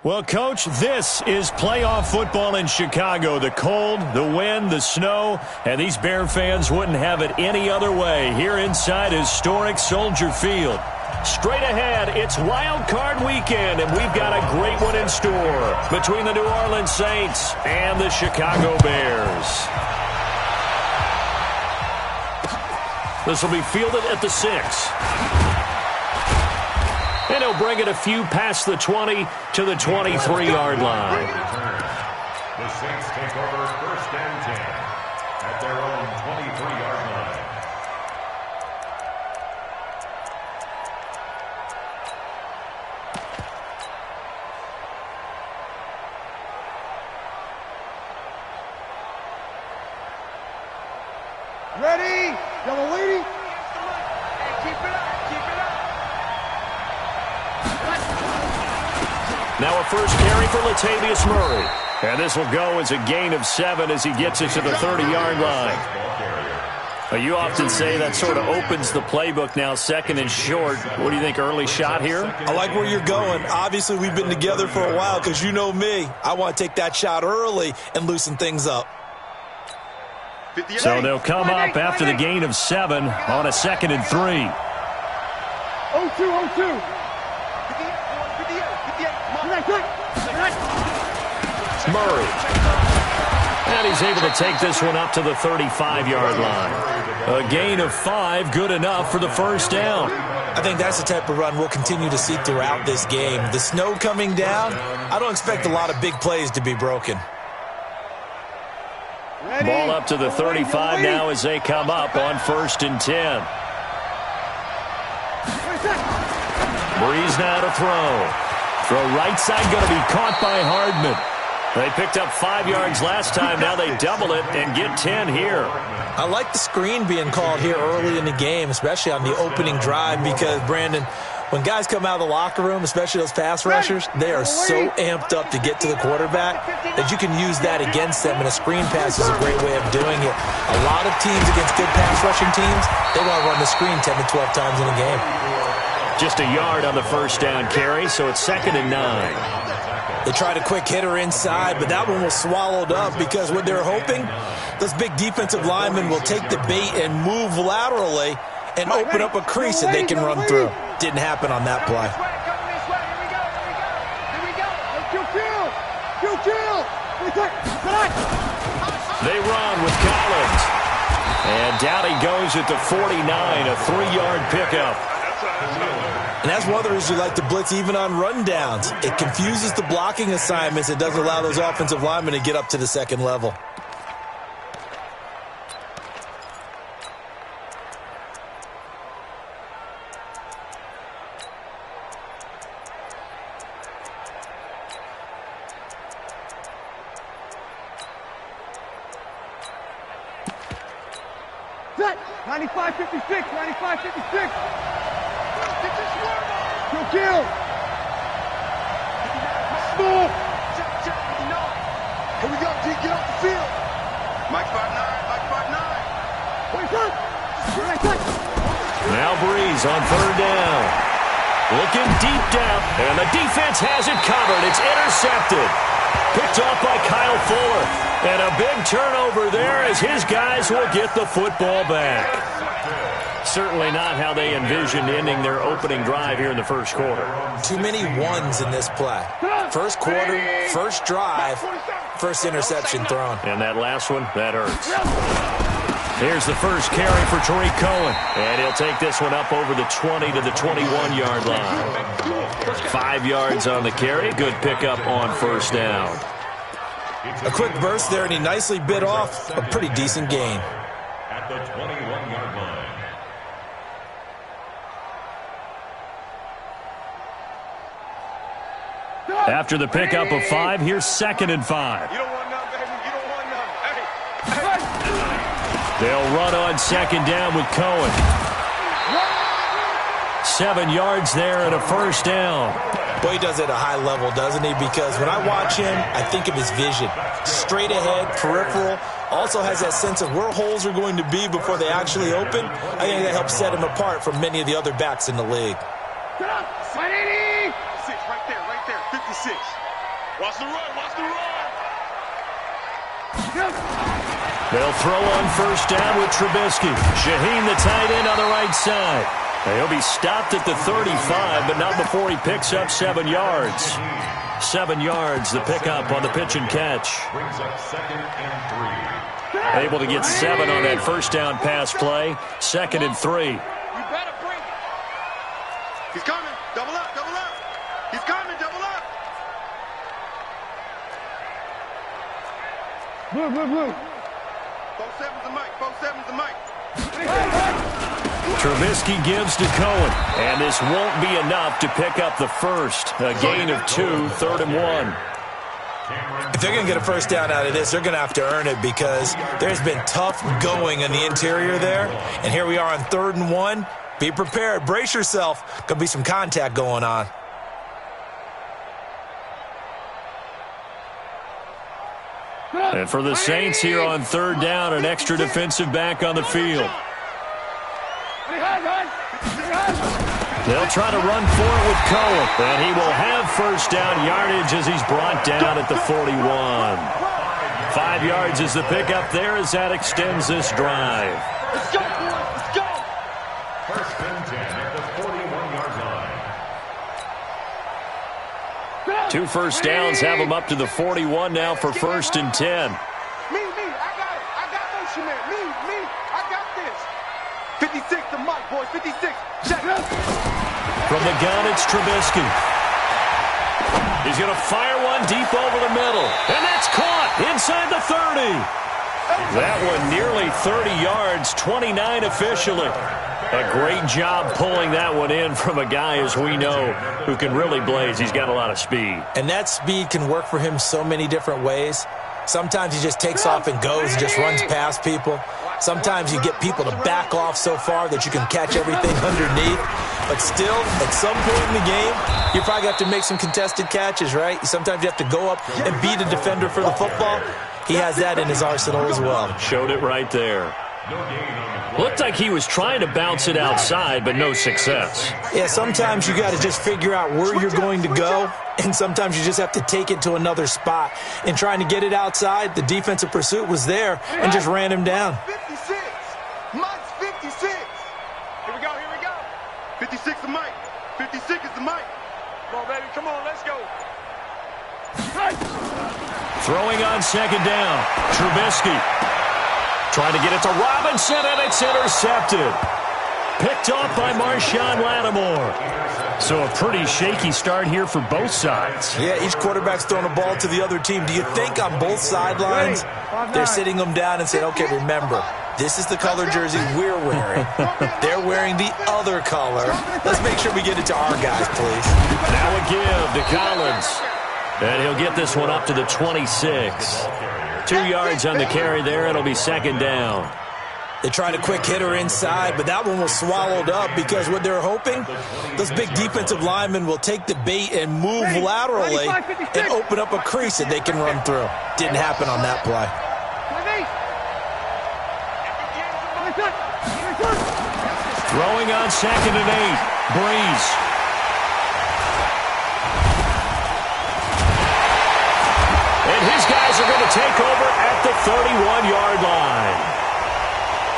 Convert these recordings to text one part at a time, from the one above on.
Well, Coach, this is playoff football in Chicago. The cold, the wind, the snow, and these Bear fans wouldn't have it any other way here inside historic Soldier Field. Straight ahead, it's Wildcard weekend, and we've got a great one in store between the New Orleans Saints and the Chicago Bears. This will be fielded at the 6. And he'll bring it a few past the 20 to the 23-yard line. The Saints take over 1st and 10 at their own 23-yard line. Ready? Y'all waiting? Keep it up. Now a first carry for Latavius Murray. And this will go as a gain of 7 as he gets it to the 30-yard line. You often say that sort of opens the playbook now, 2nd and short. What do you think, early shot here? I like where you're going. Obviously, we've been together for a while because you know me. I want to take that shot early and loosen things up. So they'll come up after the gain of 7 on a 2nd and 3. 0-2. Murray. And he's able to take this one up to the 35-yard line. A gain of 5, good enough for the first down. I think that's the type of run we'll continue to see throughout this game. The snow coming down, I don't expect a lot of big plays to be broken. Ball up to the 35 now as they come up on 1st and 10. Breeze now to throw. Throw right side, going to be caught by Hardman. They picked up 5 yards last time. Now they double it and get 10 here. I like the screen being called here early in the game, especially on the opening drive, because, Brandon, when guys come out of the locker room, especially those pass rushers, they are so amped up to get to the quarterback that you can use that against them, and a screen pass is a great way of doing it. A lot of teams against good pass rushing teams, they want to run the screen 10 to 12 times in a game. Just a yard on the first down carry, so it's 2nd and 9. They tried a quick hitter inside, but that one was swallowed up because what they're hoping, those big defensive linemen will take the bait and move laterally and open up a crease that they can run through. Didn't happen on that play. They run with Collins. And down he goes at the 49, a 3-yard pickup. And that's one of the reasons you like to blitz even on rundowns. It confuses the blocking assignments. It doesn't allow those offensive linemen to get up to the second level. Set. 95-56. 95-56. Kill. Small. Here we go, D. Get off the field. Mike 5'9", Mike 5'9". Wait, son. Now Breeze on 3rd down. Looking deep down, and the defense has it covered. It's intercepted. Picked off by Kyle Fuller. And a big turnover there as his guys will get the football back. Certainly not how they envisioned ending their opening drive here in the first quarter. Too many ones in this play. First quarter, first drive, first interception thrown. And that last one, that hurts. Here's the first carry for Tariq Cohen. And he'll take this one up over the 20 to the 21-yard line. 5 yards on the carry. Good pickup on 1st down. A quick burst there, and he nicely bit off a pretty decent gain. At the 21-yard line. After the pickup of 5, here's 2nd and 5. You don't want none, baby. You don't want none. They'll run on 2nd down with Cohen. 7 yards there and a first down. Boy, he does it at a high level, doesn't he? Because when I watch him, I think of his vision. Straight ahead, peripheral. Also has that sense of where holes are going to be before they actually open. I think that helps set him apart from many of the other backs in the league. Get up. 180. 6, right there. 56. Watch the run. Watch the run. They'll throw on first down with Trubisky. Shaheen, the tight end, on the right side. He'll be stopped at the 35, but not before he picks up 7 yards. 7 yards, the pickup on the pitch and catch. Brings up 2nd and 3. Able to get 7 on that first down pass play. 2nd and 3. You better bring it. He's coming. Double up. Double up. He's coming. Double up. Blue. 4-7's the mic. 4-7's the mic. Trubisky gives to Cohen, and this won't be enough to pick up the first. A gain of 2, 3rd and 1. If they're going to get a first down out of this, they're going to have to earn it because there's been tough going in the interior there. And here we are on 3rd and 1. Be prepared. Brace yourself. Going to be some contact going on. And for the Saints here on 3rd down, an extra defensive back on the field. They'll try to run for it with Cohen, and he will have first down yardage as he's brought down at the 41. 5 yards is the pickup there as that extends this drive. Let's go. Let's go. 1st and 10 at the 41-yard line. 2 first downs have them up to the 41 now for 1st and 10. Me. I got it. I got motion man. Me. I got this. 56 the mic, boys. 56. Check. From the gun, it's Trubisky. He's going to fire one deep over the middle. And that's caught inside the 30. That one nearly 30 yards, 29 officially. A great job pulling that one in from a guy, as we know, who can really blaze. He's got a lot of speed. And that speed can work for him so many different ways. Sometimes he just takes off and goes and just runs past people. Sometimes you get people to back off so far that you can catch everything underneath. But still, at some point in the game, you probably have to make some contested catches, right? Sometimes you have to go up and beat a defender for the football. He has that in his arsenal as well. Showed it right there. Looked like he was trying to bounce it outside, but no success. Yeah, sometimes you got to just figure out where you're going to go, and sometimes you just have to take it to another spot. In trying to get it outside, the defensive pursuit was there and just ran him down. 56. Mike's 56. Here we go. 56 the mic. 56 is the mic. Come on, baby. Come on. Let's go. Throwing on 2nd down. Trubisky trying to get it to Robinson, and it's intercepted. Picked off by Marshawn Lattimore. So a pretty shaky start here for both sides. Yeah, each quarterback's throwing a ball to the other team. Do you think on both sidelines they're sitting them down and saying, okay, remember, this is the color jersey we're wearing. They're wearing the other color. Let's make sure we get it to our guys, please. Now a give to Collins. And he'll get this one up to the 26. 2 yards on the carry there. It'll be 2nd down. They tried a quick hitter inside, but that one was swallowed up because what they're hoping, those big defensive linemen will take the bait and move laterally and open up a crease that they can run through. Didn't happen on that play. Throwing on 2nd and 8. Breeze. And his guys are going to take over at the 31-yard line.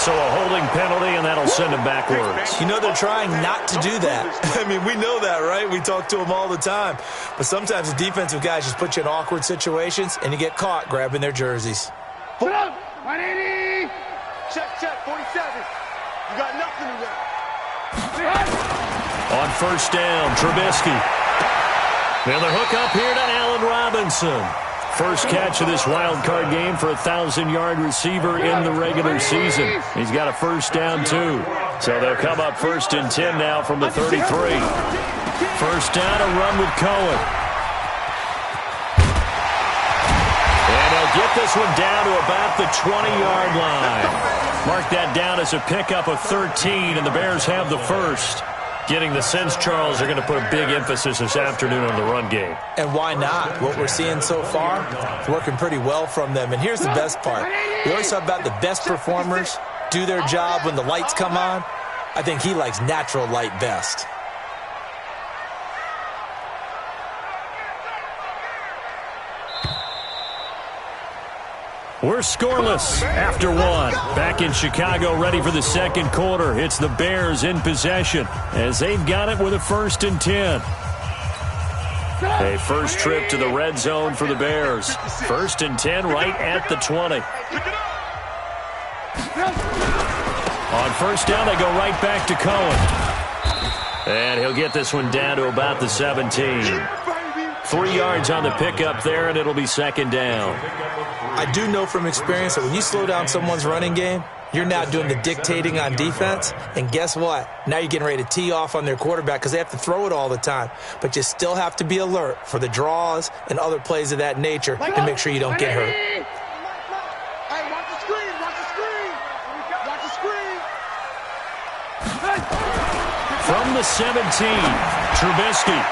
So a holding penalty, and that'll send him backwards. You know, they're trying not to do that. I mean, we know that, right? We talk to them all the time. But sometimes the defensive guys just put you in awkward situations, and you get caught grabbing their jerseys. Put up. 180. Check. 47. You got nothing to do. On first down, Trubisky. Now the hook up here to Allen Robinson. First catch of this wild card game for a 1,000-yard receiver in the regular season. He's got a first down, too. So they'll come up 1st and 10 now from the 33. First down, a run with Cohen. And they'll get this one down to about the 20-yard line. Mark that down as a pickup of 13, and the Bears have the first. Getting the sense, Charles, are going to put a big emphasis this afternoon on the run game. And why not? What we're seeing so far is working pretty well from them. And here's the best part. We always talk about the best performers do their job when the lights come on. I think he likes natural light best. We're scoreless after one. Back in Chicago, ready for the second quarter. It's the Bears in possession as they've got it with a 1st and 10. A first trip to the red zone for the Bears. 1st and 10 right at the 20. On first down, they go right back to Cohen. And he'll get this one down to about the 17. 3 yards on the pickup there, and it'll be 2nd down. I do know from experience that when you slow down someone's running game, you're now doing the dictating on defense. And guess what? Now you're getting ready to tee off on their quarterback because they have to throw it all the time. But you still have to be alert for the draws and other plays of that nature to make sure you don't get hurt. Hey, watch the screen, watch the screen. Watch the screen. From the 17, Trubisky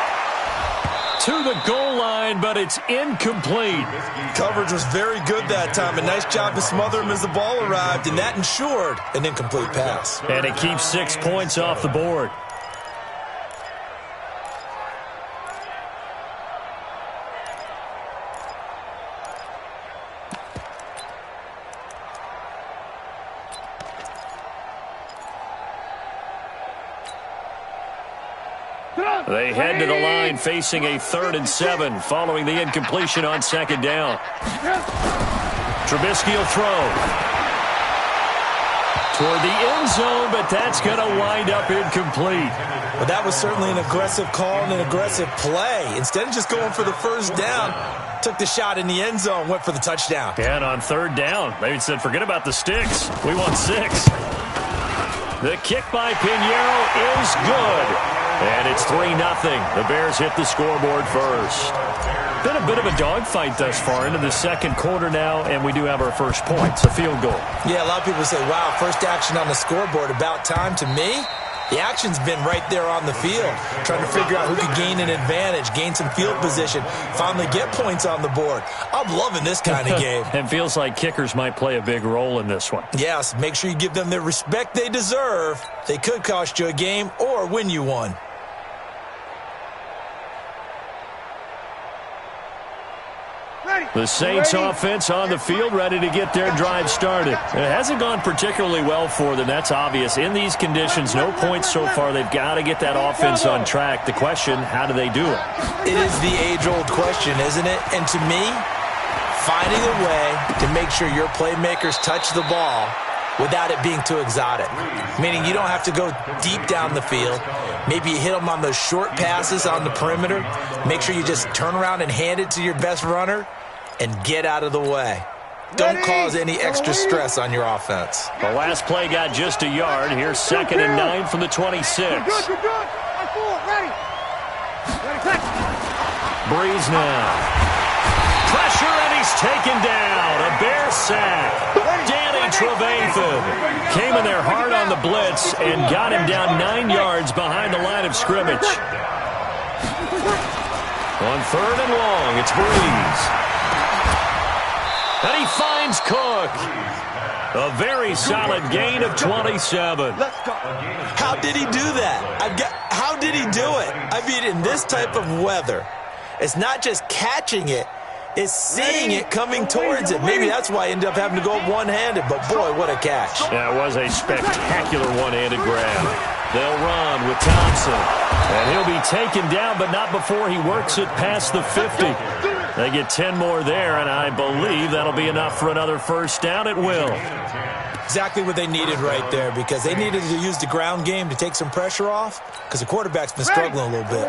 to the goal line, but it's incomplete. Coverage was very good that time. A nice job to smother him as the ball arrived, and that ensured an incomplete pass. And it keeps 6 points off the board. They head to the line facing a 3rd and 7 following the incompletion on 2nd down. Trubisky will throw toward the end zone, but that's going to wind up incomplete. Well, that was certainly an aggressive call and an aggressive play. Instead of just going for the 1st down, took the shot in the end zone, went for the touchdown. And on 3rd down, they said, forget about the sticks. We want 6. The kick by Pinheiro is good. And it's 3-0. The Bears hit the scoreboard first. Been a bit of a dogfight thus far into the second quarter now, and we do have our first points, a field goal. Yeah, a lot of people say, wow, first action on the scoreboard, about time. To me, the action's been right there on the field, trying to figure out who could gain an advantage, gain some field position, finally get points on the board. I'm loving this kind of game. And feels like kickers might play a big role in this one. Yes, make sure you give them the respect they deserve. They could cost you a game or win you one. The Saints offense on the field, ready to get their drive started. It hasn't gone particularly well for them. That's obvious. In these conditions, no points so far. They've got to get that offense on track. The question, how do they do it? It is the age-old question, isn't it? And to me, finding a way to make sure your playmakers touch the ball without it being too exotic. Meaning you don't have to go deep down the field. Maybe you hit them on those short passes on the perimeter. Make sure you just turn around and hand it to your best runner and get out of the way. Don't cause any extra stress on your offense. The last play got just a yard. Here's 2nd and 9 from the 26. Breeze now. Pressure, and he's taken down. A Bear sack. Danny Trevathan came in there hard on the blitz and got him down 9 yards behind the line of scrimmage. On 3rd and long, it's Breeze. And he finds Cook. A very solid gain of 27. How did he do that? How did he do it? I mean, in this type of weather, it's not just catching it, it's seeing it coming towards it. Maybe that's why he ended up having to go one-handed, but boy, what a catch. That was a spectacular one-handed grab. They'll run with Thompson. And he'll be taken down, but not before he works it past the 50. They get 10 more there, and I believe that'll be enough for another first down. It will. Exactly what they needed right there, because they needed to use the ground game to take some pressure off, because the quarterback's been struggling a little bit.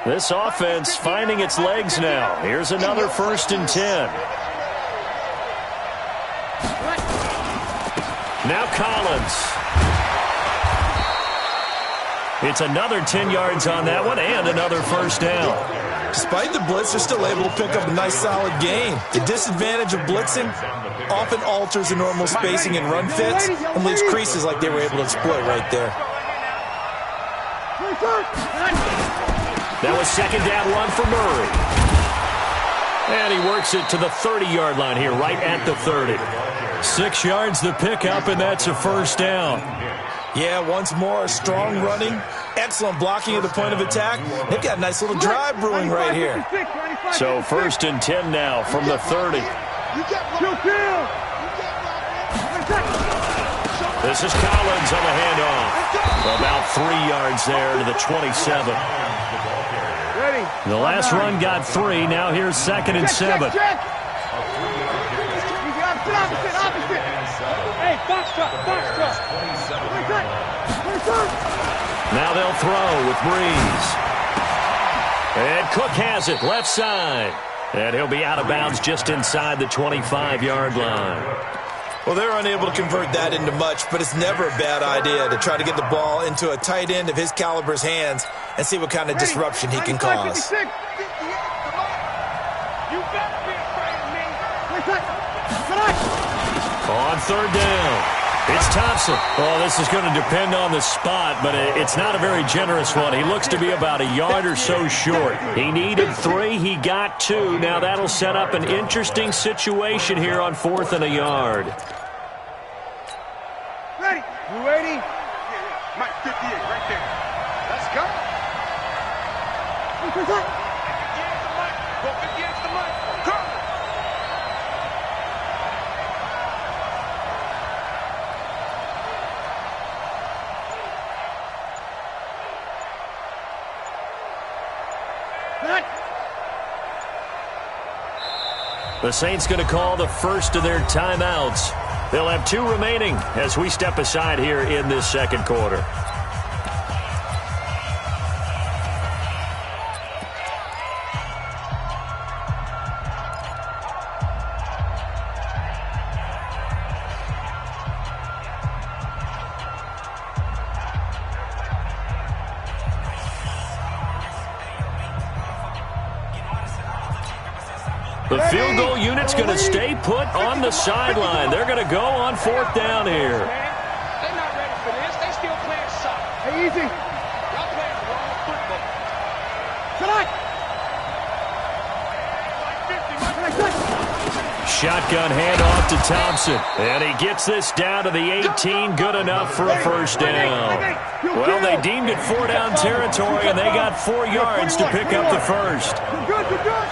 This offense finding its legs now. Here's another 1st and 10. Now Collins. It's another 10 yards on that one and another first down. Despite the blitz, they're still able to pick up a nice, solid gain. The disadvantage of blitzing often alters the normal spacing and run fits and leaves creases like they were able to exploit right there. That was 2nd down run for Murray. And he works it to the 30-yard line here, right at the 30. 6 yards the pickup, and that's a first down. Yeah, once more, strong running, excellent blocking at the point of attack. They've got a nice little drive brewing right here. So 1st and 10 now from the 30. This is Collins on the handoff. About 3 yards there to the 27. Ready. The last run got 3. Now here's 2nd and 7. Check. Opposite. Hey, box truck. Now they'll throw with Breeze. And Cook has it, left side. And he'll be out of bounds just inside the 25-yard line. Well, they're unable to convert that into much, but it's never a bad idea to try to get the ball into a tight end of his caliber's hands and see what kind of disruption he can cause. On 3rd down, it's Thompson. Oh, this is going to depend on the spot, but it's not a very generous one. He looks to be about a yard or so short. He needed 3. He got 2. Now that'll set up an interesting situation here on 4th and a yard. Ready. You ready? Mike, 58, right there. Let's go. Go 58 to the mic. Come. The Saints going to call the first of their timeouts. They'll have 2 remaining as we step aside here in this second quarter. The field goal unit's going to stay put on the sideline. They're going to go on 4th down here. They're not ready for this. They still playing soccer. Hey, easy. Y'all playing the wrong football. Tonight. Shotgun handoff to Thompson. And he gets this down to the 18. Good enough for a first down. Well, they deemed it 4-down territory, and they got 4 yards to pick up the first. You're good.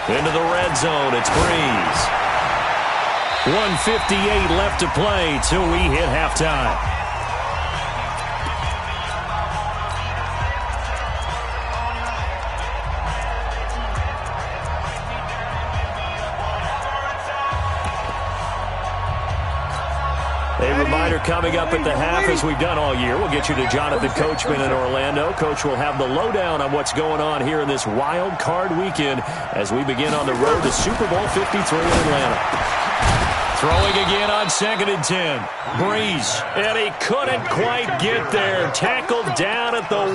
Into the red zone, it's Breeze. 1:58 left to play till we hit halftime. A reminder coming up at the half, as we've done all year. We'll get you to Jonathan Coachman in Orlando. Coach will have the lowdown on what's going on here in this wild card weekend as we begin on the road to Super Bowl 53 in Atlanta. Throwing again on 2nd and 10. Breeze, and he couldn't quite get there. Tackled down at the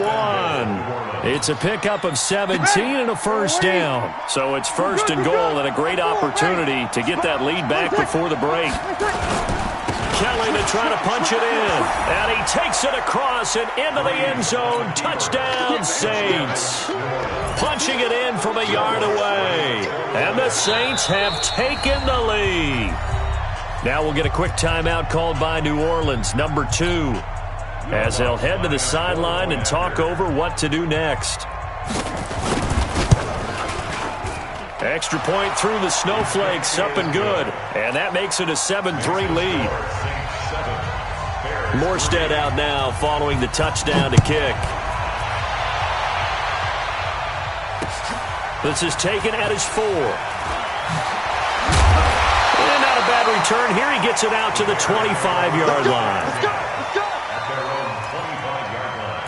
1. It's a pickup of 17 and a first down. So it's 1st and goal and a great opportunity to get that lead back before the break. Kelly to try to punch it in. And he takes it across and into the end zone. Touchdown, Saints. Punching it in from a yard away. And the Saints have taken the lead. Now we'll get a quick timeout called by New Orleans, number 2, as they'll head to the sideline and talk over what to do next. Extra point through the snowflakes, up and good. And that makes it a 7-3 lead. Morstead out now following the touchdown to kick. This is taken at his 4. And not a bad return. Here he gets it out to the 25-yard line. At their own 25-yard line.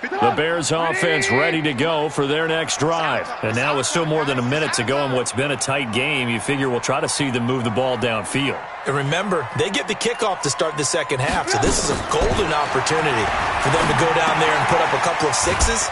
The Bears offense ready to go for their next drive. And now with still more than a minute to go in what's been a tight game, you figure we'll try to see them move the ball downfield. And remember, they get the kickoff to start the second half, so this is a golden opportunity for them to go down there and put up a couple of 6s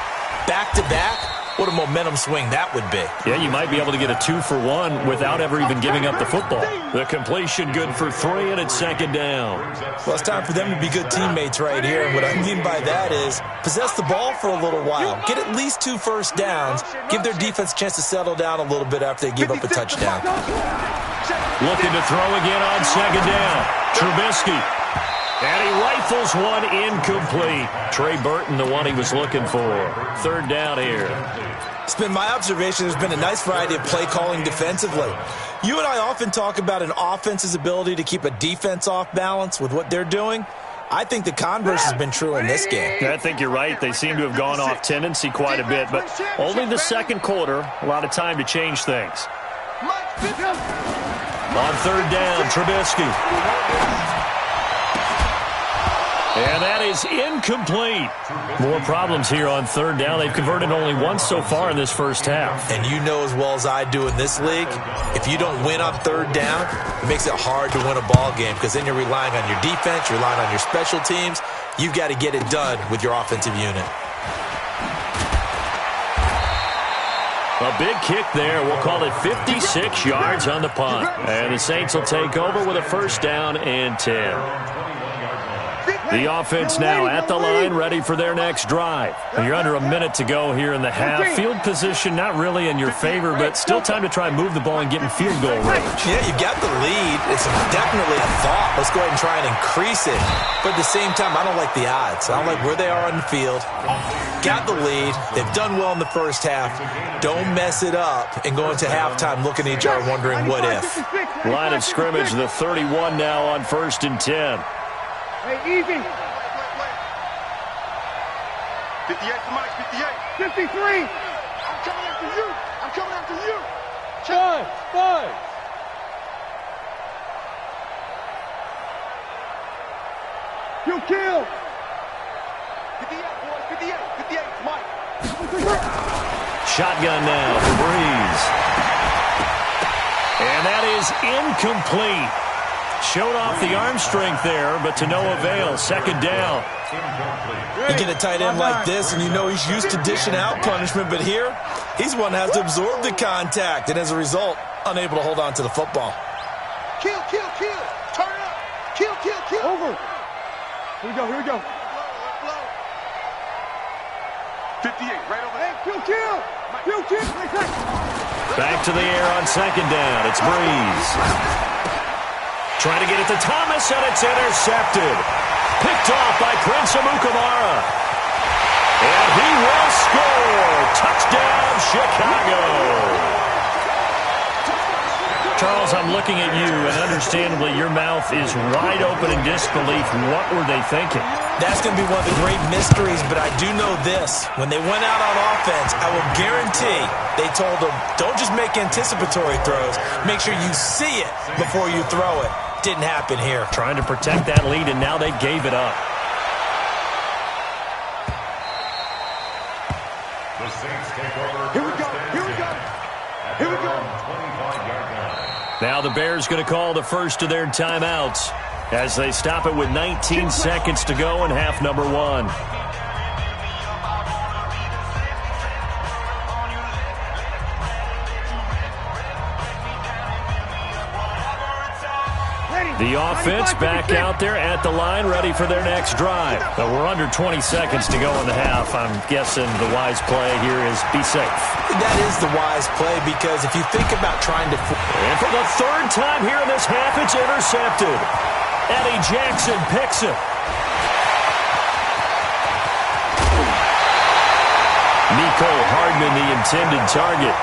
back-to-back. What a momentum swing that would be. Yeah, you might be able to get a 2-for-1 without ever even giving up the football. The completion good for 3, and it's 2nd down. Well, it's time for them to be good teammates right here. And what I mean by that is possess the ball for a little while. Get at least 2 first downs. Give their defense a chance to settle down a little bit after they give up a touchdown. Looking to throw again on 2nd down. Trubisky. And he rifles one incomplete. Trey Burton, the one he was looking for. Third down here. It's been my observation there's been a nice variety of play calling defensively. You and I often talk about an offense's ability to keep a defense off balance with what they're doing. I think the converse has been true in this game. I think you're right. They seem to have gone off tendency quite a bit, but only the second quarter, a lot of time to change things. On third down, Trubisky. And that is incomplete. More problems here on third down. They've converted only once so far in this first half. And you know as well as I do in this league, if you don't win on third down, it makes it hard to win a ball game because then you're relying on your defense, you're relying on your special teams. You've got to get it done with your offensive unit. A big kick there. We'll call it 56 yards on the punt. And the Saints will take over with a first down and 10. The offense now at the line, ready for their next drive. And you're under a minute to go here in the half. Field position not really in your favor, but still time to try and move the ball and get in field goal range. Yeah, you've got the lead. It's definitely a thought. Let's go ahead and try and increase it. But at the same time, I don't like the odds. I don't like where they are on the field. Got the lead. They've done well in the first half. Don't mess it up and go into halftime looking at each other wondering what if. Line of scrimmage, the 31 now on first and 10. Hey, easy. 58 to Mike, 58. 53. I'm coming after you. I'm coming after you. Five. You kill. 58, boys, 58. Mike. Shotgun now for Breeze. And that is incomplete. Showed off the arm strength there, but to no avail. Second down. You get a tight end like this, and you know he's used to dishing out punishment, but here, he's one that has to absorb the contact, and as a result, unable to hold on to the football. Kill. Turn up. Kill. Over. Here we go. 58, right over there. Kill. Back to the air on second down. It's Breeze. Trying to get it to Thomas, and it's intercepted. Picked off by Prince Amukamara. And he will score. Touchdown, Chicago. Charles, I'm looking at you, and understandably, your mouth is wide open in disbelief. What were they thinking? That's going to be one of the great mysteries, but I do know this. When they went out on offense, I will guarantee they told them, don't just make anticipatory throws. Make sure you see it before you throw it. Didn't happen here. Trying to protect that lead, and now they gave it up. The Saints take over. Here we go. 25-yard line. Now the Bears going to call the first of their timeouts as they stop it with 19 seconds to go in half number one. The offense back out there at the line, ready for their next drive. But we're under 20 seconds to go in the half. I'm guessing the wise play here is be safe. That is the wise play because if you think about trying to... And for the third time here in this half, it's intercepted. Eddie Jackson picks it. Nico Hardman, the intended target.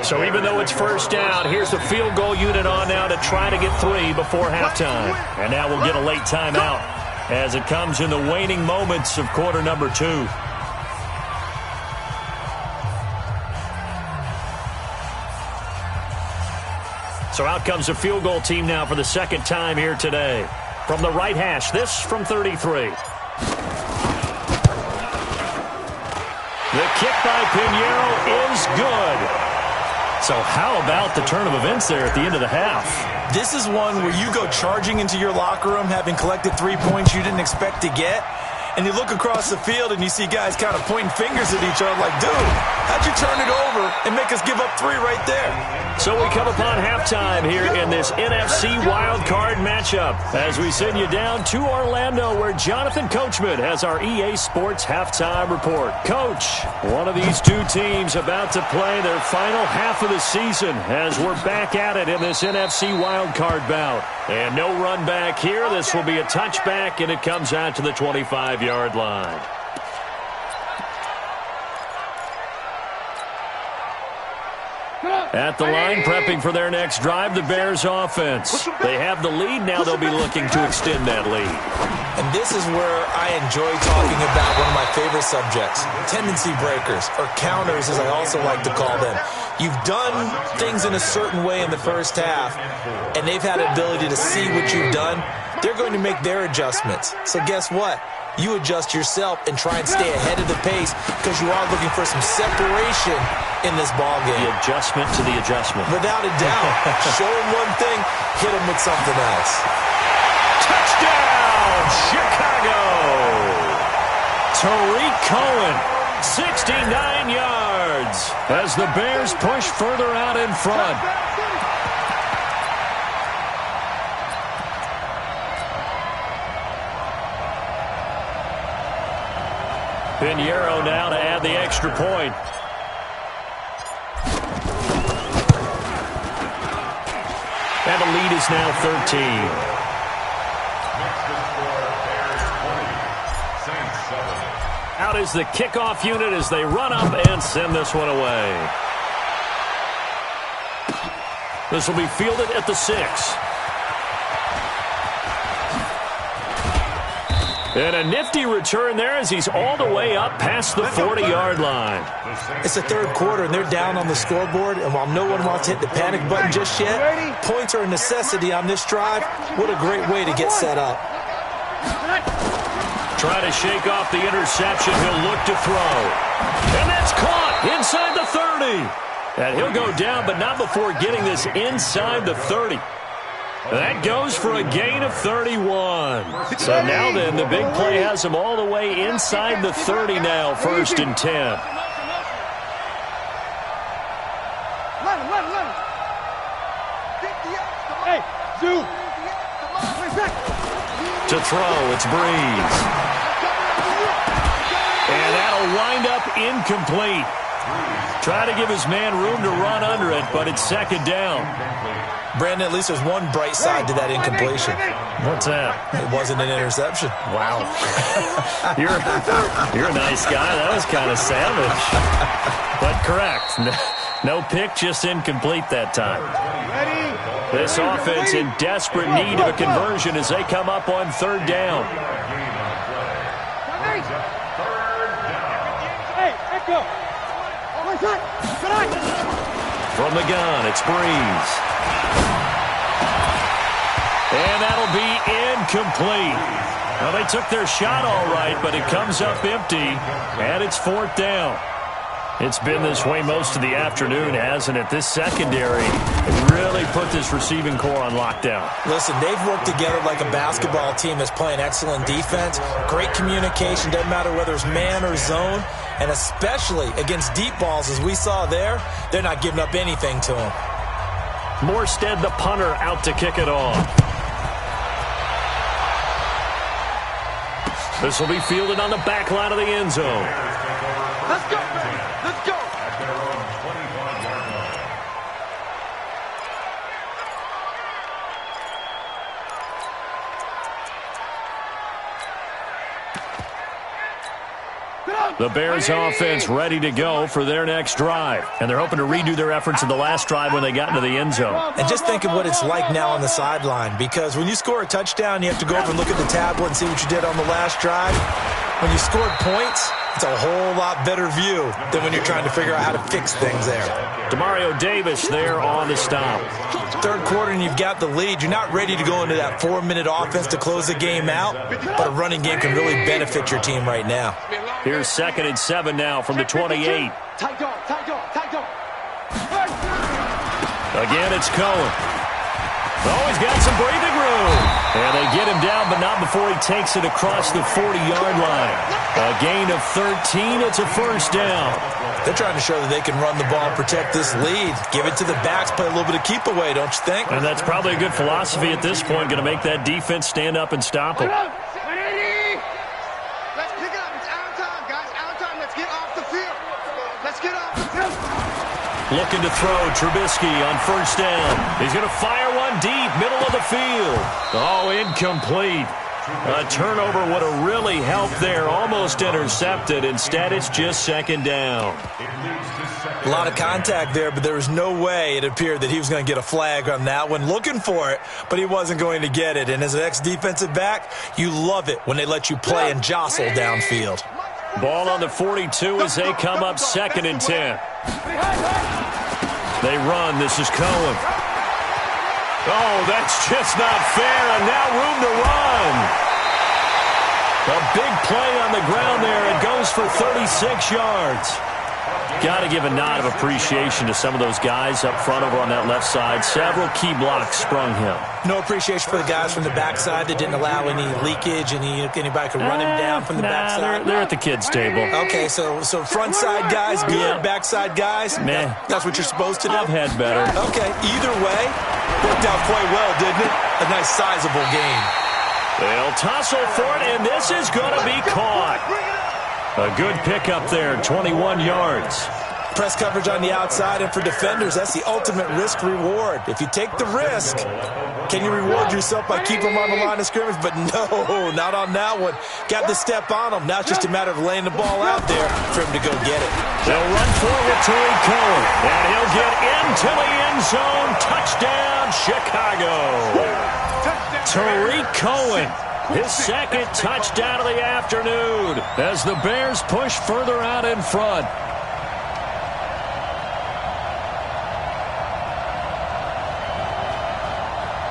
So even though it's first down, here's the field goal unit on now to try to get 3 before halftime. And now we'll get a late timeout as it comes in the waning moments of quarter number 2. So out comes the field goal team now for the second time here today. From the right hash, this from 33. The kick by Pinheiro is good. So how about the turn of events there at the end of the half? This is one where you go charging into your locker room having collected 3 points you didn't expect to get, and you look across the field and you see guys kind of pointing fingers at each other like, dude, how'd you turn it over and make us give up 3 right there? So we come upon halftime here in this NFC Wildcard matchup as we send you down to Orlando where Jonathan Coachman has our EA Sports halftime report. Coach, one of these two teams about to play their final half of the season as we're back at it in this NFC Wildcard bout. And no run back here. This will be a touchback, and it comes out to the 25-yard line. At the line, prepping for their next drive, the Bears offense. They have the lead. Now they'll be looking to extend that lead. And this is where I enjoy talking about one of my favorite subjects, tendency breakers, or counters as I also like to call them. You've done things in a certain way in the first half, and they've had the ability to see what you've done. They're going to make their adjustments. So guess what? You adjust yourself and try and stay ahead of the pace because you are looking for some separation in this ballgame. The adjustment to the adjustment. Without a doubt. Show them one thing, hit them with something else. Touchdown, Chicago! Tariq Cohen, 69 yards as the Bears push further out in front. Pinheiro now to add the extra point. And the lead is now 13. Out is the kickoff unit as they run up and send this one away. This will be fielded at the 6. And a nifty return there as he's all the way up past the 40-yard line. It's the third quarter, and they're down on the scoreboard. And while no one wants to hit the panic button just yet, points are a necessity on this drive. What a great way to get set up. Try to shake off the interception. He'll look to throw. And that's caught inside the 30. And he'll go down, but not before getting this inside the 30. That goes for a gain of 31. So now then, the big play has him all the way inside the 30 now, 1st and 10. Hey, Zoo. To throw, it's Breeze. And that'll wind up incomplete. Try to give his man room to run under it, but it's 2nd down. Brandon, at least there's one bright side to that incompletion. What's that? It wasn't an interception. Wow. You're a nice guy. That was kind of savage. But correct. No pick, just incomplete that time. This offense in desperate need of a conversion as they come up on 3rd down. From the gun, it's Breeze. And that'll be incomplete. Well, they took their shot all right, but it comes up empty, and it's 4th down. It's been this way most of the afternoon, hasn't it? This secondary really put this receiving core on lockdown. Listen, they've worked together like a basketball team that's playing excellent defense. Great communication, doesn't matter whether it's man or zone. And especially against deep balls, as we saw there, they're not giving up anything to them. Morstead, the punter, out to kick it off. This will be fielded on the back line of the end zone. Let's go, man. Let's go. At their own 25-yard line. The Bears offense ready to go for their next drive. And they're hoping to redo their efforts in the last drive when they got into the end zone. And just think of what it's like now on the sideline, because when you score a touchdown, you have to go over and look at the tablet and see what you did on the last drive. When you scored points, it's a whole lot better view than when you're trying to figure out how to fix things there. Demario Davis there on the stop. Third quarter and you've got the lead. You're not ready to go into that 4-minute offense to close the game out, but a running game can really benefit your team right now. Here's 2nd and 7 now from the 28. Tight dog, tight dog, tight dog. Again, it's Cohen. Oh, he's got some breathing room. And they get him down, but not before he takes it across the 40-yard line. A gain of 13. It's a first down. They're trying to show that they can run the ball and protect this lead. Give it to the backs, play a little bit of keep away, don't you think? And that's probably a good philosophy at this point, going to make that defense stand up and stop him. Let's pick it up. It's our time, guys. Our time. Let's get off the field. Let's get off the field. Looking to throw, Trubisky on first down. He's going to fire one deep, middle of the field. Oh, incomplete. A turnover would have really helped there. Almost intercepted. Instead, it's just second down. A lot of contact there, but there was no way it appeared that he was going to get a flag on that one. Looking for it, but he wasn't going to get it. And as an ex-defensive back, you love it when they let you play and jostle downfield. Ball on the 42 as they come up 2nd and 10. They run. This is Cohen. Oh, that's just not fair, and now room to run. A big play on the ground there. It goes for 36 yards. Got to give a nod of appreciation to some of those guys up front over on that left side. Several key blocks sprung him. No appreciation for the guys from the backside that didn't allow any leakage, anybody could run him down from the backside. They're at the kids' table. Okay, so front side guys good, backside guys, meh. That's what you're supposed to do? I've had better. Okay, either way, worked out quite well, didn't it? A nice sizable game. They'll tussle for it, and this is going to be caught. A good pickup there, 21 yards. Press coverage on the outside, and for defenders, that's the ultimate risk-reward. If you take the risk, can you reward yourself by keeping them on the line of scrimmage? But no, not on that one. Got the step on them. Now it's just a matter of laying the ball out there for him to go get it. They'll run forward to Cohen, and he'll get into the end zone. Touchdown, Chicago. Tariq Cohen. His second touchdown of the afternoon as the Bears push further out in front.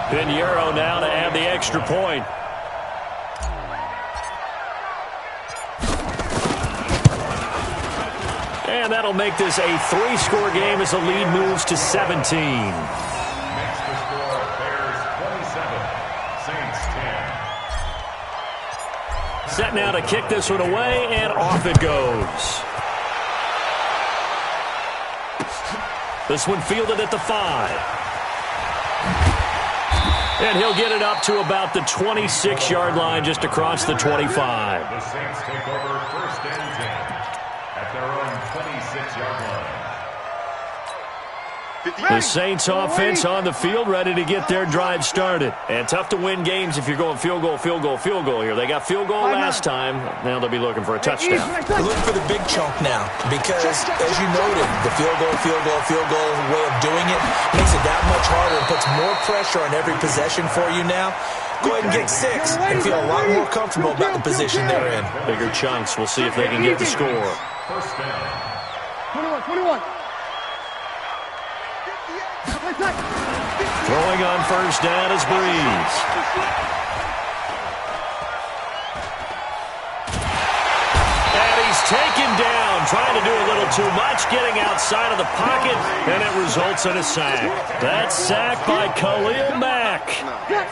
Pinheiro now to add the extra point. And that'll make this a 3-score game as the lead moves to 17. Set now to kick this one away, and off it goes. This one fielded at the 5. And he'll get it up to about the 26-yard line, just across the 25. The Saints take over 1st and 10 at their own 26-yard line. The Saints offense on the field, ready to get their drive started. And tough to win games if you're going field goal, field goal, field goal here. They got field goal last time. Now they'll be looking for a touchdown. They're looking for the big chunk now because, as you noted, the field goal way of doing it makes it that much harder and puts more pressure on every possession for you now. Go ahead and get 6 and feel a lot more comfortable about the position they're in. Bigger chunks. We'll see if they can get the score. First down. 21. Throwing on first down is Breeze. And he's taken down, trying to do a little too much, getting outside of the pocket, and it results in a sack. That's sacked by Khalil Mack.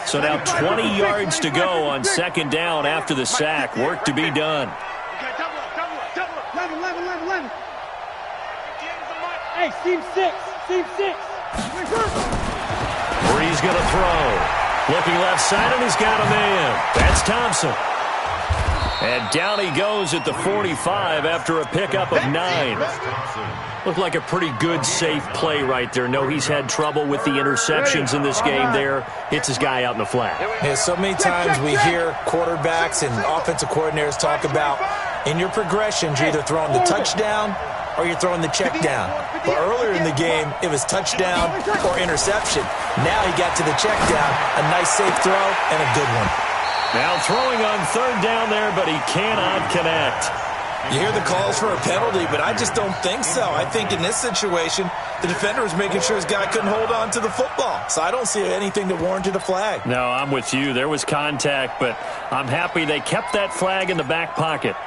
So now 20 yards to go on second down after the sack. Work to be done. Hey, team 6. Breeze going to throw. Looking left side, and he's got a man. That's Thompson. And down he goes at the 45 after a pickup of 9. Looked like a pretty good, safe play right there. No, he's had trouble with the interceptions in this game there. Hits his guy out in the flat. Yeah, so many times we hear quarterbacks and offensive coordinators talk about in your progressions, you're either throwing the touchdown or you're throwing the check down. But earlier in the game, it was touchdown or interception. Now he got to the check down, a nice safe throw, and a good one. Now throwing on third down there, but he cannot connect. You hear the calls for a penalty, but I just don't think so. I think in this situation, the defender was making sure his guy couldn't hold on to the football. So I don't see anything that warranted a flag. No, I'm with you. There was contact, but I'm happy they kept that flag in the back pocket.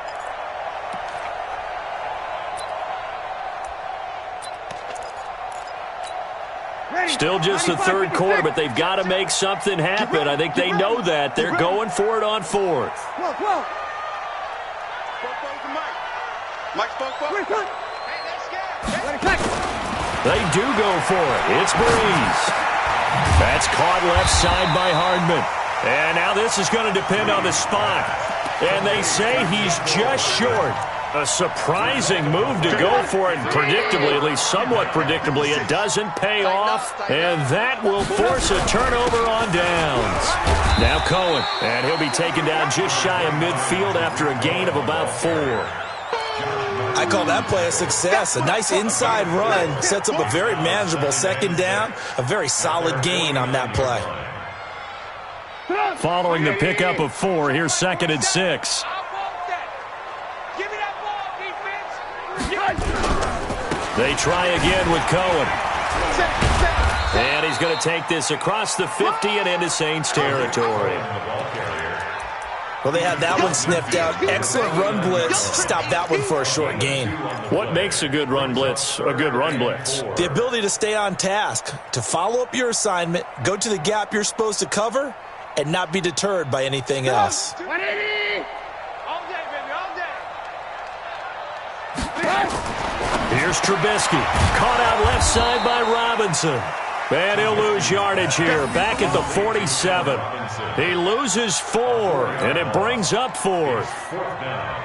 Still just the third quarter, but they've got to make something happen. I think they know that. They're going for it on fourth. They do go for it. It's Breeze. That's caught left side by Hardman. And now this is going to depend on the spot. And they say he's just short. A surprising move to go for it. Predictably, at least somewhat predictably, it doesn't pay off. And that will force a turnover on downs. Now Cohen. And he'll be taken down just shy of midfield after a gain of about 4. I call that play a success. A nice inside run sets up a very manageable second down. A very solid gain on that play. Following the pickup of 4, here's 2nd and 6. They try again with Cohen. And he's going to take this across the 50 and into Saints territory. Well, they had that one sniffed out. Excellent run blitz. Stop that one for a short gain. What makes a good run blitz a good run blitz? The ability to stay on task, to follow up your assignment, go to the gap you're supposed to cover, and not be deterred by anything else. 180! All day, baby, all day. Here's Trubisky. Caught out left side by Robinson. And he'll lose yardage here, back at the 47. He loses 4, and it brings up 4th.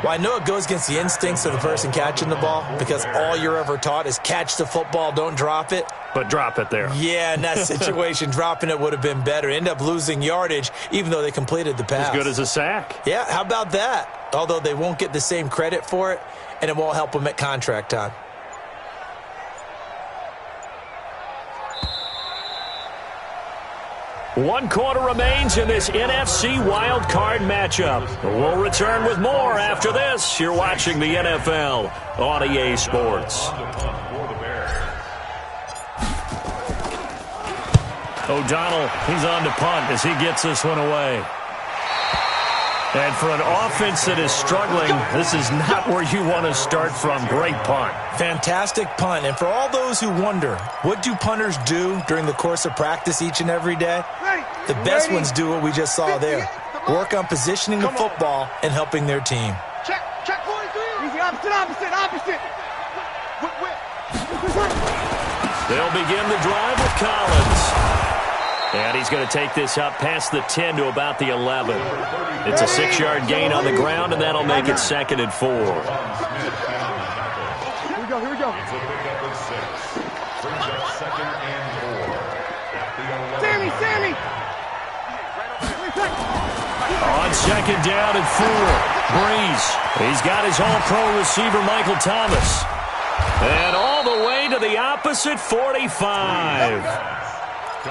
Well, I know it goes against the instincts of the person catching the ball because all you're ever taught is catch the football, don't drop it. But drop it there. Yeah, in that situation, dropping it would have been better. End up losing yardage, even though they completed the pass. As good as a sack. Yeah, how about that? Although they won't get the same credit for it, and it won't help them at contract time. One quarter remains in this NFC Wildcard matchup. We'll return with more after this. You're watching the NFL on EA Sports. O'Donnell, he's on to punt as he gets this one away. And for an offense that is struggling, this is not where you want to start from. Great punt. Fantastic punt. And for all those who wonder, what do punters do during the course of practice each and every day? The best ones do what we just saw there. Work on positioning the football and helping their team. Check 43. Easy, opposite. They'll begin the drive with Collins. And he's going to take this up past the 10 to about the 11. It's a 6-yard gain on the ground, and that'll make it 2nd and 4. Here we go. It's a pickup of 6. Brings up 2nd and 4. Sammy! On 2nd down and 4, Breeze. He's got his all-pro receiver, Michael Thomas. And all the way to the opposite 45.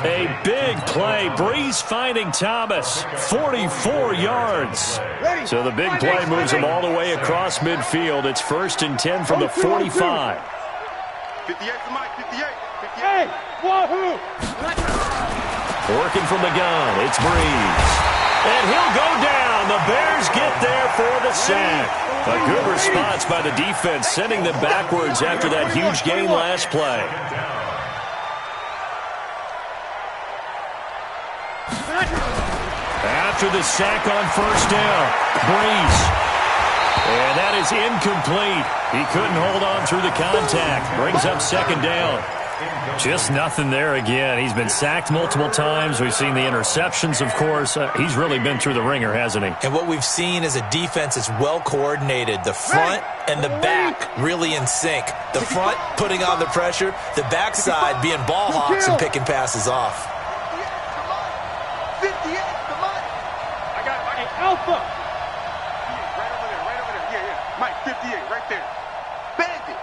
A big play. Breeze finding Thomas. 44 yards. So the big play moves him all the way across midfield. It's 1st and 10 from the 45. 58 to Mike, 58. Hey, wahoo! Working from the gun, it's Breeze. And he'll go down. The Bears get there for the sack. A good response by the defense, sending them backwards after that huge gain last play. After the sack on 1st down, Breeze. And that is incomplete. He couldn't hold on through the contact. Brings up 2nd down. Just nothing there again. He's been sacked multiple times. We've seen the interceptions, of course. He's really been through the ringer, hasn't he? And what we've seen is a defense that's well coordinated. The front and the back really in sync. The front putting on the pressure. The backside being ball hawks and picking passes off. 58 to Mike. I got it. Alpha! Right over there. Yeah. Mike, 58, right there. Bandit.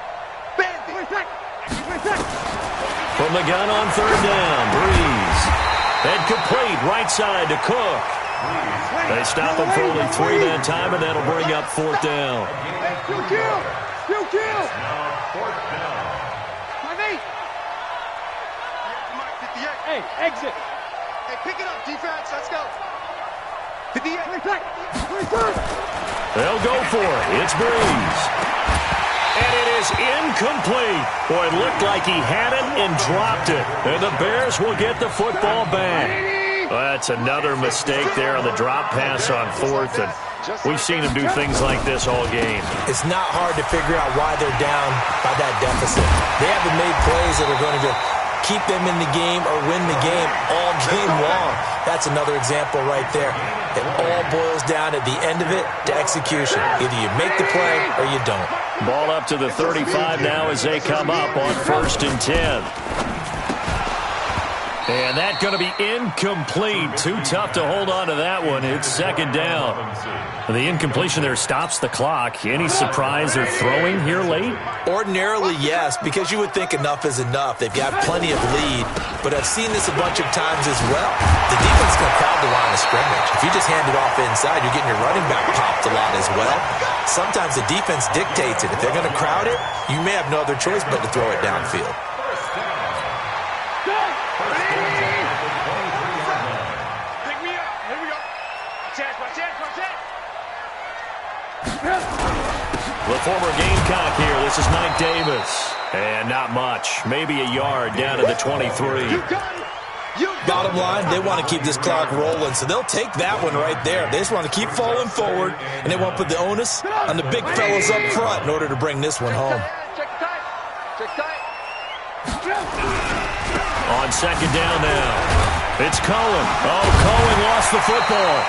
From the gun on 3rd down, Breeze. And complete right side to Cook. They stop him for only 3 that time, and that'll bring up 4th down. Still kill! Now 4th down. My mate! Mike, 58. Hey, exit! Hey, pick it up, defense. Let's go. 58. They'll go for it. It's Breeze. And it is is incomplete. Boy, it looked like he had it and dropped it. And the Bears will get the football back. Well, that's another mistake there on the drop pass on fourth. And we've seen him do things like this all game. It's not hard to figure out why they're down by that deficit. They haven't made plays that are going to keep them in the game or win the game all game long. That's another example right there. It all boils down at the end of it to execution. Either you make the play or you don't. Ball up to the 35 now as they come up on 1st and 10. And that's going to be incomplete. Too tough to hold on to that one. It's 2nd down. The incompletion there stops the clock. Any surprise they're throwing here late? Ordinarily, yes, because you would think enough is enough. They've got plenty of lead, but I've seen this a bunch of times as well. The defense can crowd the line of scrimmage. If you just hand it off inside, you're getting your running back popped a lot as well. Sometimes the defense dictates it. If they're going to crowd it, you may have no other choice but to throw it downfield. The former Gamecock here. This is Mike Davis. And not much. Maybe a yard down to the 23. Bottom line, they want to keep this clock rolling, so they'll take that one right there. They just want to keep falling forward, and they want to put the onus on the big fellas up front in order to bring this one home. On 2nd down now. It's Cohen. Oh, Cohen lost the football.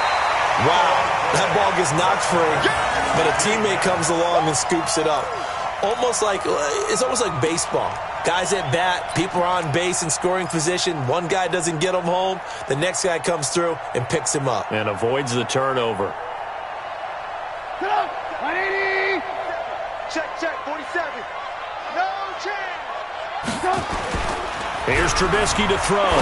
Wow, that ball gets knocked free, but a teammate comes along and scoops it up. It's almost like baseball. Guys at bat, people are on base in scoring position. One guy doesn't get him home. The next guy comes through and picks him up. And avoids the turnover. 180! Check, 47. No chance. Here's Trubisky to throw.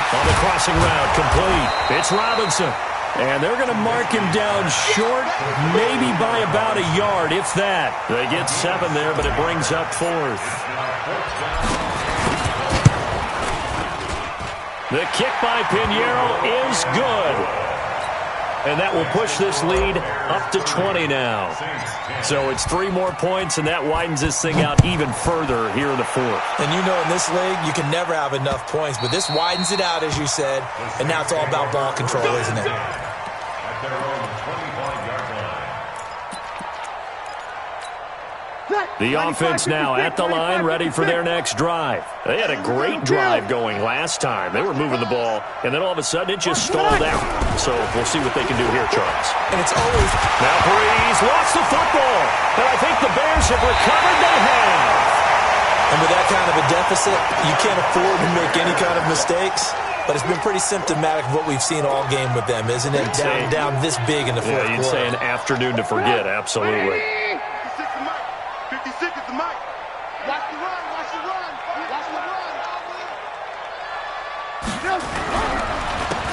On the crossing route, complete. It's Robinson. And they're going to mark him down short, maybe by about a yard, if that. They get 7 there, but it brings up 4th. The kick by Pinheiro is good. And that will push this lead up to 20 now. So it's 3 more points, and that widens this thing out even further here in the 4th. And you know in this league, you can never have enough points, but this widens it out, as you said, and now it's all about ball control, isn't it? At their own 25-yard line. The offense now at the line, ready for their next drive. They had a great drive going last time. They were moving the ball, and then all of a sudden it just stalled out. So we'll see what they can do here, Charles. And it's always... Now Breeze lost the football, and I think the Bears have recovered. They have. And with that kind of a deficit, you can't afford to make any kind of mistakes. But it's been pretty symptomatic of what we've seen all game with them, isn't it? Down this big in the fourth quarter. Yeah, you'd say an afternoon to forget, absolutely. 56 is the mic. Watch the run, watch the run, watch the run.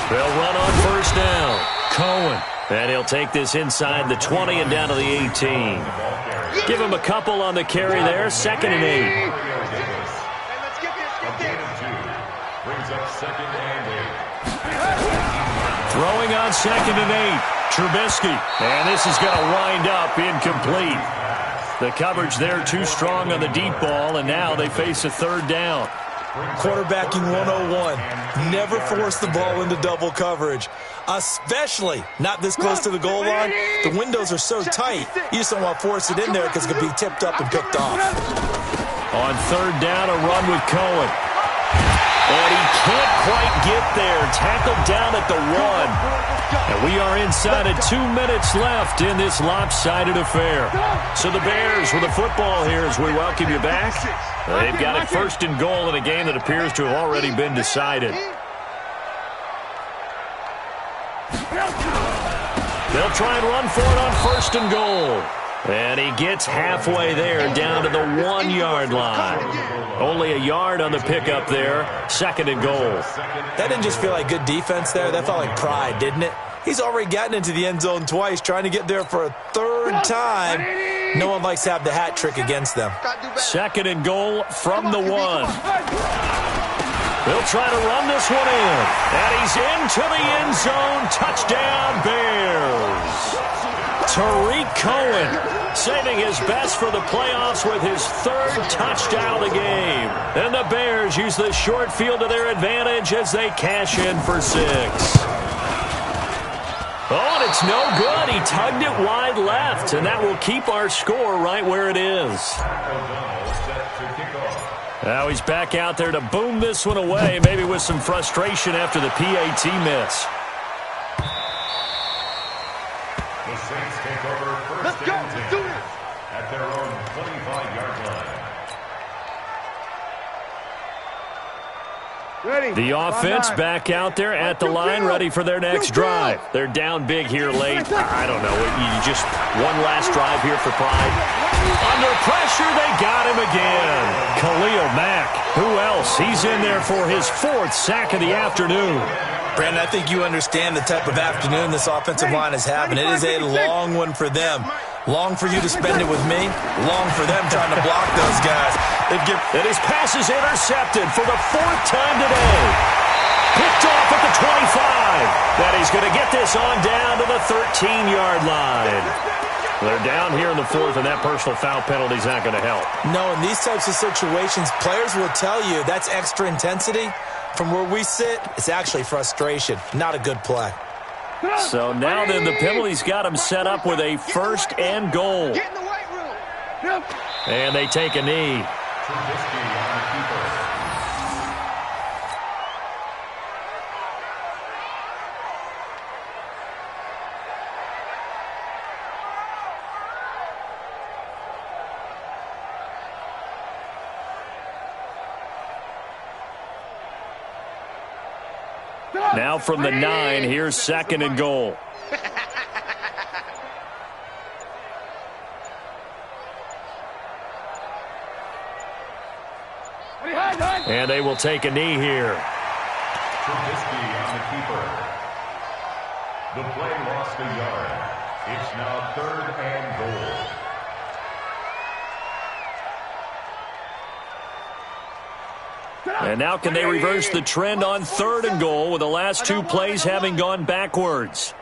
They'll run on 1st down. Cohen. And he'll take this inside the 20 and down to the 18. Give him a couple on the carry there. 2nd and 8. Brings up 2nd and 8. Throwing on 2nd and 8. Trubisky. And this is going to wind up incomplete. The coverage there too strong on the deep ball, and now they face a 3rd down. Quarterbacking 101. Never force the ball into double coverage, especially not this close to the goal line. The windows are so tight, you just don't want to force it in there because it could be tipped up and picked off. On 3rd down, a run with Cohen. And he can't quite get there. Tackled down at the 1. And we are inside of 2 minutes left in this lopsided affair. So the Bears with the football here as we welcome you back. They've got it 1st and goal in a game that appears to have already been decided. They'll try and run for it on 1st and goal. And he gets halfway there, down to the 1-yard line. Only a yard on the pickup there. 2nd and goal. That didn't just feel like good defense there. That felt like pride, didn't it? He's already gotten into the end zone twice, trying to get there for a 3rd time. No one likes to have the hat trick against them. 2nd and goal from the 1. They'll try to run this one in. And he's into the end zone. Touchdown, Bears. Tariq Cohen saving his best for the playoffs with his third touchdown of the game. And the Bears use the short field to their advantage as they cash in for 6. Oh, and it's no good. He tugged it wide left, and that will keep our score right where it is. Now he's back out there to boom this one away, maybe with some frustration after the PAT miss. The Saints take over first and 10 at their own 25-yard line. The offense back out there at the line, ready for their next drive. They're down big here late. I don't know. You just one last drive here for pride. Under pressure, they got him again. Khalil Mack. Who else? He's in there for his 4th sack of the afternoon. Brandon, I think you understand the type of afternoon this offensive line is having. It is a long one for them. Long for you to spend it with me. Long for them trying to block those guys. And his pass is intercepted for the 4th time today. Picked off at the 25. That he's going to get this on down to the 13-yard line. They're down here in the 4th, and that personal foul penalty is not going to help. No, in these types of situations, players will tell you that's extra intensity. From where we sit, it's actually frustration. Not a good play. So now then, the penalty's got him set up with a 1st and goal. Get in the weight room. And they take a knee. Now from the 9, here's 2nd and goal. And they will take a knee here. Trubisky on the keeper. The play lost a yard. It's now 3rd and goal. And now can they reverse the trend on 3rd and goal with the last 2 plays having gone backwards?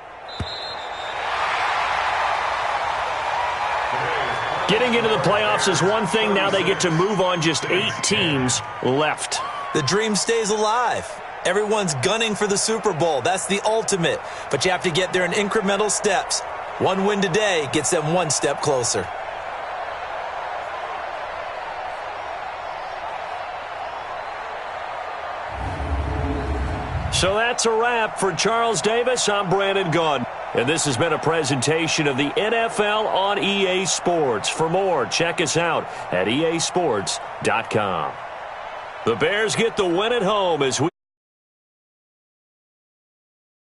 Getting into the playoffs is one thing. Now they get to move on just 8 teams left. The dream stays alive. Everyone's gunning for the Super Bowl. That's the ultimate. But you have to get there in incremental steps. One win today gets them 1 step closer. So that's a wrap for Charles Davis. I'm Brandon Gunn. And this has been a presentation of the NFL on EA Sports. For more, check us out at easports.com. The Bears get the win at home as we